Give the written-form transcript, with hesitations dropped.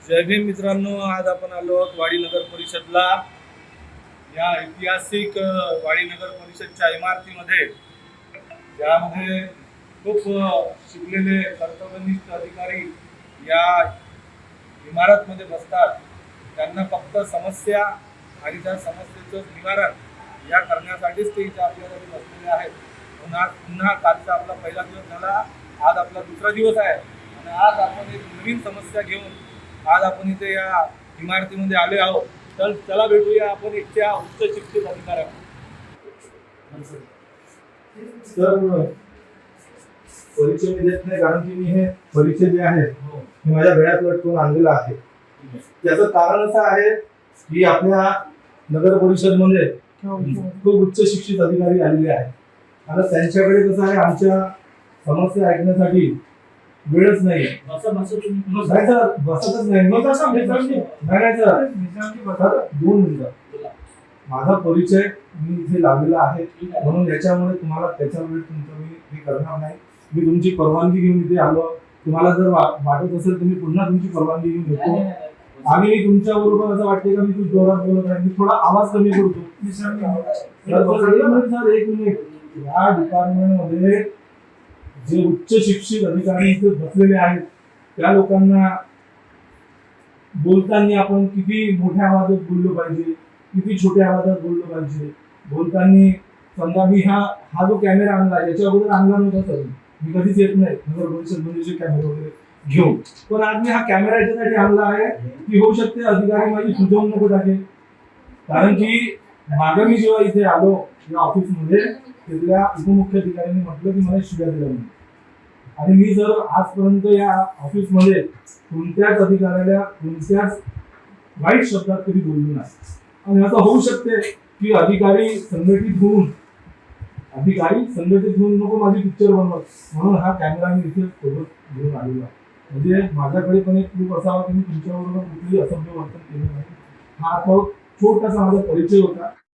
जय भीम मित्रांनो, आज आपण आलो आहोत वाडी नगर परिषदला। या ऐतिहासिक वाडी नगर परिषदच्या इमारतीमध्ये ज्यामध्ये खूप शिकलेले कर्तव्यनिष्ठ अधिकारी या इमारतमध्ये बसतात। त्यांना फक्त समस्या आणि त्या समस्येचं निवारण या करण्यासाठीच ते इथे आपल्यासाठी बसलेले आहेत। पुन्हा कालचा आपला पहिला दिवस झाला, आज आपला दुसरा दिवस आहे आणि आज आपण एक नवीन समस्या घेऊन आज आपण इथे या इमारतीमध्ये आले आहोत। तर चला भेटूया आपण इथच्या उच्च शिक्षित अधिकाऱ्यांना। तर परिचय मी देत नाही, कारण की मी हे परिचय जे आहे हे माझ्या गळ्यात लटकून आणलेला आहे। त्याचं कारण असं आहे की आपल्या नगर परिषदमध्ये खूप उच्च शिक्षित अधिकारी आलेले आहेत। आता त्यांच्याकडे कसं आहे, आमच्या समस्या ऐकण्यासाठी वेळच नाही। बसतच नाही। दोन मिनिटं, माझा परिचय मी इथे लावलेला आहे, म्हणून याच्यामुळे तुम्हाला त्याच्या वेळ तुमचं मी हे करणार नाही। मी तुमची परवानगी घेऊन इथे आलो। तुम्हाला जर वाटत असेल तर मी पुन्हा तुमची परवानगी घेऊन येतो। आणि मी तुमच्या बरोबर असं वाटते का मी खूप जोरात बोलत आहे, मी थोडा आवाज कमी करतो। एक मिनिट, या डिपार्टमेंटमध्ये जे उच्च शिक्षित अधिकारी इथे बसलेले आहेत त्या लोकांना बोलताना आपण किती मोठ्या आवाजात बोललो पाहिजे, किती छोट्या आवाजात बोललो पाहिजे। बोलताना समजा मी हा जो कॅमेरा आणला, याच्या अगोदर आणला नव्हता सर, मी कधीच येत नाही नगर परिषदमध्ये जे कॅमेरा वगैरे घेऊन, पण आज मी हा कॅमेरा याच्यासाठी आणला आहे की होऊ शकते अधिकारी माझी सुचवून नको टाके। कारण की मागे मी जेव्हा इथे आलो या ऑफिसमध्ये, तिथल्या उपमुख्याधिकाऱ्यांनी म्हटलं की मला शिव्या दिल्या म्हणून। आणि मी जर आजपर्यंत या ऑफिसमध्ये कोणत्याच अधिकाऱ्याला कोणत्याच वाईट शब्दात कधी बोललो नाही। आणि असं होऊ शकते की अधिकारी संघटित होऊन नको माझी पिक्चर बनवत, म्हणून हा कॅमेरा मी इथे सोबत घेऊन आलेलो आहे। म्हणजे माझ्याकडे पण एक प्रूफ असावा की मी तुमच्याबरोबर कुठेही असभ्य वर्तन केलं नाही। हा तो छोटासा माझा परिचय होता।